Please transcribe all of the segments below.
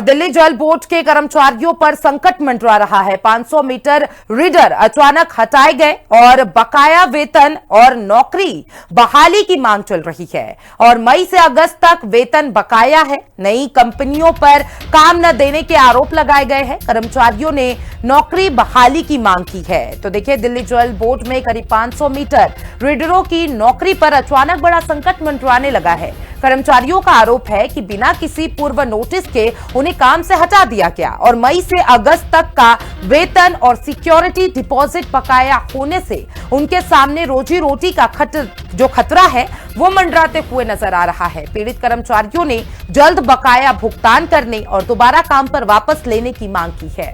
दिल्ली जल बोर्ड के कर्मचारियों पर संकट मंडरा रहा है। 500 मीटर रीडर अचानक हटाए गए और बकाया वेतन और नौकरी बहाली की मांग चल रही है और मई से अगस्त तक वेतन बकाया है। नई कंपनियों पर काम न देने के आरोप लगाए गए हैं। कर्मचारियों ने नौकरी बहाली की मांग की है। तो देखिए, दिल्ली जल बोर्ड में करीब 500 मीटर रीडरों की नौकरी पर अचानक बड़ा संकट मंडराने लगा है। कर्मचारियों का आरोप है कि बिना किसी पूर्व नोटिस के उन्हें काम से हटा दिया गया और मई से अगस्त तक का वेतन और सिक्योरिटी डिपॉजिट बकाया होने से उनके सामने रोजी रोटी का खतरा है वो मंडराते हुए नजर आ रहा है। पीड़ित कर्मचारियों ने जल्द बकाया भुगतान करने और दोबारा काम पर वापस लेने की मांग की है।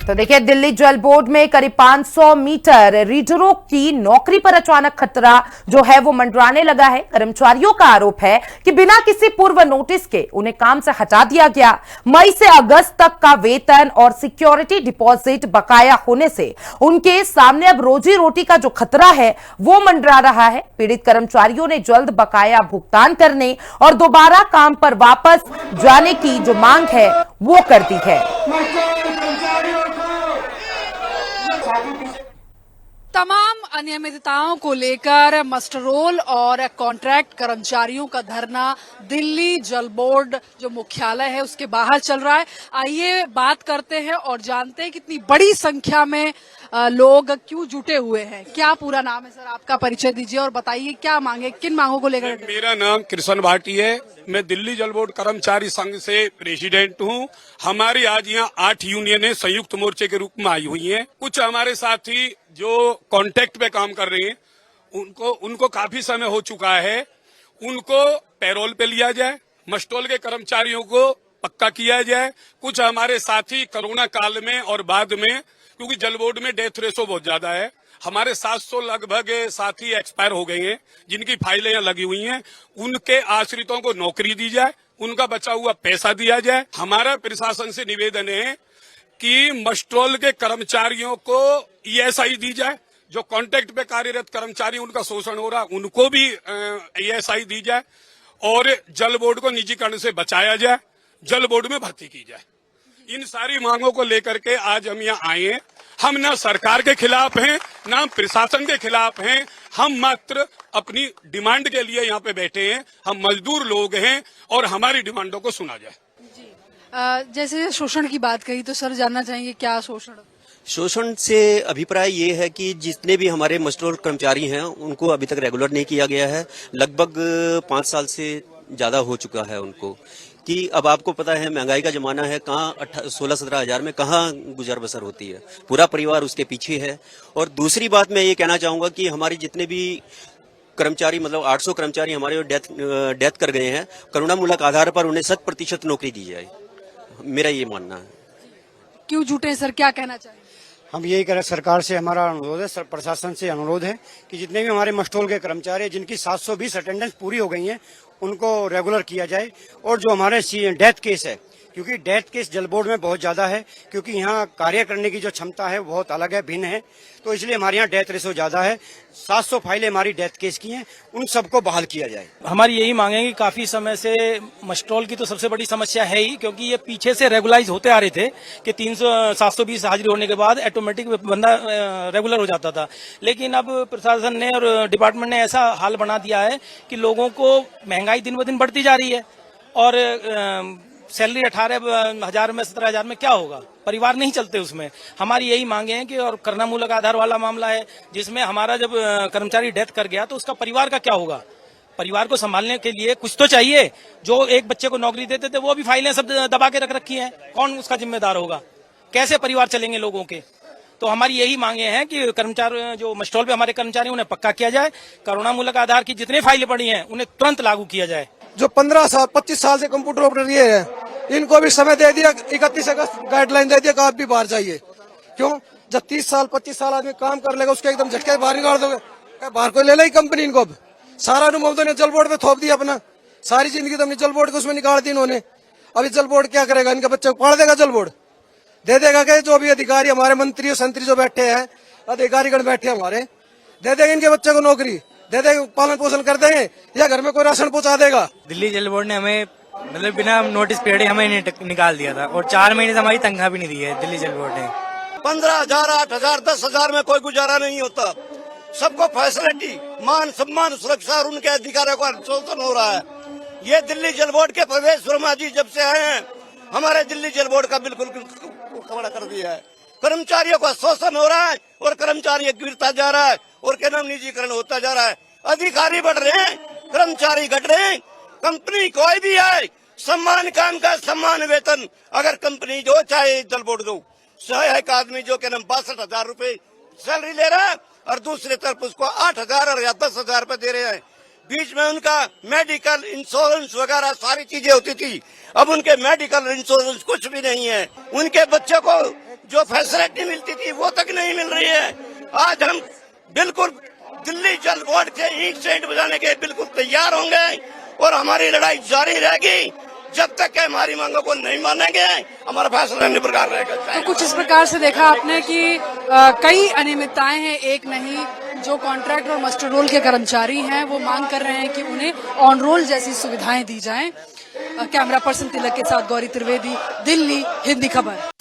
तो देखिए, दिल्ली जल बोर्ड में करीब 500 मीटर रीडरों की नौकरी पर अचानक खतरा जो है वो मंडराने लगा है। कर्मचारियों का आरोप है कि बिना किसी पूर्व नोटिस के उन्हें काम से हटा दिया गया। मई से अगस्त तक का वेतन और सिक्योरिटी डिपॉजिट बकाया होने से उनके सामने अब रोजी रोटी का जो खतरा है वो मंडरा रहा है। पीड़ित कर्मचारियों ने जल्द बकाया भुगतान करने और दोबारा काम पर वापस जाने की जो मांग है वो कर दी है। तमाम अनियमितताओं को लेकर मस्टरोल और कॉन्ट्रैक्ट कर्मचारियों का धरना दिल्ली जल बोर्ड जो मुख्यालय है उसके बाहर चल रहा है। आइए बात करते हैं और जानते हैं कितनी बड़ी संख्या में लोग क्यों जुटे हुए हैं। क्या पूरा नाम है सर, आपका परिचय दीजिए और बताइए क्या मांगे, किन मांगों को लेकर। मेरा नाम कृष्ण भाटी है। मैं दिल्ली जल बोर्ड कर्मचारी संघ से प्रेसिडेंट हूँ। हमारी आज यहाँ 8 यूनियनें संयुक्त मोर्चे के रूप में आई हुई हैं। कुछ हमारे साथी जो कॉन्ट्रैक्ट पे काम कर रहे हैं उनको काफी समय हो चुका है, उनको पैरोल पे लिया जाए, मस्टोल के कर्मचारियों को पक्का किया जाए। कुछ हमारे साथी कोरोना काल में और बाद में, क्योंकि जल बोर्ड में डेथ रेशो बहुत ज्यादा है, हमारे 700 लगभग साथी एक्सपायर हो गए हैं जिनकी फाइलें यहाँ लगी हुई हैं। उनके आश्रितों को नौकरी दी जाए, उनका बचा हुआ पैसा दिया जाए। हमारा प्रशासन से निवेदन है कि मस्टोल के कर्मचारियों को ESI दी जाए। जो कॉन्ट्रैक्ट पे कार्यरत कर्मचारी उनका शोषण हो रहा उनको भी ESI दी जाए और जल बोर्ड को निजीकरण से बचाया जाए, जल बोर्ड में भर्ती की जाए। इन सारी मांगों को लेकर के आज हम यहाँ आए हैं। हम ना सरकार के खिलाफ हैं ना प्रशासन के खिलाफ हैं, हम मात्र अपनी डिमांड के लिए यहाँ पे बैठे हैं। हम मजदूर लोग हैं और हमारी डिमांडों को सुना जाए। जैसे शोषण की बात कही तो सर जानना चाहेंगे क्या शोषण से अभिप्राय ये है कि जितने भी हमारे मजदूर कर्मचारी हैं उनको अभी तक रेगुलर नहीं किया गया है। लगभग 5 साल से ज्यादा हो चुका है उनको कि अब आपको पता है महंगाई का जमाना है, कहाँ 16-17 हजार में कहाँ गुजर बसर होती है, पूरा परिवार उसके पीछे है। और दूसरी बात मैं ये कहना चाहूंगा कि हमारी जितने भी कर्मचारी मतलब 800 कर्मचारी हमारे डेथ कर गए हैं, करुणामूलक आधार पर उन्हें 100% नौकरी दी जाए, मेरा ये मानना है। क्यों जुटे सर, क्या कहना चाहिए? हम यही करें, सरकार से हमारा अनुरोध है, प्रशासन से अनुरोध है कि जितने भी हमारे मस्टोल के कर्मचारी जिनकी 720 अटेंडेंस पूरी हो गई है उनको रेगुलर किया जाए। और जो हमारे डेथ केस है, क्योंकि डेथ केस जल बोर्ड में बहुत ज्यादा है, क्योंकि यहाँ कार्य करने की जो क्षमता है बहुत अलग है, भिन्न है, तो इसलिए हमारे यहाँ डेथ रेशो ज्यादा है। 700 फाइलें हमारी डेथ केस की हैं, उन सबको बहाल किया जाए। हमारी यही मांग है कि काफी समय से मस्टोल की तो सबसे बड़ी समस्या है ही, क्योंकि ये पीछे से रेगुलाइज होते आ रहे थे कि 720 हाजिरी होने के बाद ऑटोमेटिक बंदा रेगुलर हो जाता था। लेकिन अब प्रशासन ने और डिपार्टमेंट ने ऐसा हाल बना दिया है कि लोगों को महंगाई दिन ब दिन बढ़ती जा रही है और सैलरी 18,000 में 17,000 में क्या होगा, परिवार नहीं चलते उसमें। हमारी यही मांगे हैं कि और करुणामूलक आधार वाला मामला है जिसमें हमारा जब कर्मचारी डेथ कर गया तो उसका परिवार का क्या होगा। परिवार को संभालने के लिए कुछ तो चाहिए। जो एक बच्चे को नौकरी देते थे वो भी फाइलें सब दबा के रख रखी हैं, कौन उसका जिम्मेदार होगा, कैसे परिवार चलेंगे लोगों के। तो हमारी यही मांगे हैं कि कर्मचारी जो मस्टोल पे हमारे कर्मचारी उन्हें पक्का किया जाए, करुणामूलक आधार की जितनी फाइलें पड़ी हैं उन्हें तुरंत लागू किया जाए। जो 25 साल से कंप्यूटर ऑपरेटर ये है इनको भी समय दे दिया, 31 अगस्त गाइडलाइन दे दिया कि आप भी बाहर जाइए। क्यों? जब 30 साल 25 साल आदमी काम कर लेगा उसके एकदम झटके बाहर निकाल दोगे, बाहर को ले लेगी कंपनी। इनको अब सारा अनुभव तो जल बोर्ड पे थोप दिया, अपना सारी जिंदगी तो अपनी जल बोर्ड को उसमें निकाल दी इन्होंने। अभी जल बोर्ड क्या करेगा, इनके बच्चे को पाड़ देगा जल बोर्ड। दे देगा कि जो भी अधिकारी हमारे मंत्री और संतरी जो बैठे हैं, अधिकारीगण बैठे हैं हमारे, दे देंगे इनके बच्चे को नौकरी, दे देंगे, पालन पोषण कर देंगे, या घर में कोई राशन पहुंचा देगा। दिल्ली जल बोर्ड ने हमें मतलब बिना नोटिस पीरियड हमें निकाल दिया था और 4 महीने से हमारी तनख्वाह भी नहीं दी है दिल्ली जल बोर्ड ने। 15,000, 8,000, 10,000 में कोई गुजारा नहीं होता। सबको फैसिलिटी, मान सम्मान, सुरक्षा और उनके अधिकारों का शोषण हो रहा है। ये दिल्ली जल बोर्ड के प्रवेश वर्मा जी जब से आए हैं, हमारे दिल्ली जल बोर्ड का बिल्कुल खबड़ा कर दिया है। कर्मचारियों का शोषण हो रहा है और कर्मचारी गिरता जा रहा है और क्या नाम निजीकरण होता जा रहा है। अधिकारी बढ़ रहे हैं, कर्मचारी घट रहे हैं। कंपनी कोई भी आए, सम्मान काम का सम्मान वेतन, अगर कंपनी जो चाहे जल बोर्ड दो। एक आदमी जो क्या नाम 62,000 रूपये सैलरी ले रहा है और दूसरी तरफ उसको 8,000 और या 10,000 रूपये दे रहे हैं। बीच में उनका मेडिकल इंश्योरेंस वगैरह सारी चीजें होती थी, अब उनके मेडिकल इंश्योरेंस कुछ भी नहीं है। उनके बच्चों को जो फैसिलिटी मिलती थी वो तक नहीं मिल रही है। आज हम बिल्कुल दिल्ली जल बोर्ड के ईंट से ईंट बजाने के बिल्कुल तैयार होंगे और हमारी लड़ाई जारी रहेगी जब तक कि हमारी मांगों को नहीं मानेंगे, हमारा फैसला नहीं प्रकार रहेगा। तो कुछ इस प्रकार से देखा आपने कि कई अनियमितताएं हैं, एक नहीं। जो कॉन्ट्रैक्ट और मास्टर रोल के कर्मचारी हैं वो मांग कर रहे हैं कि उन्हें ऑन रोल जैसी सुविधाएं दी जाएं। कैमरा पर्सन तिलक के साथ गौरी त्रिवेदी, दिल्ली, हिंदी खबर।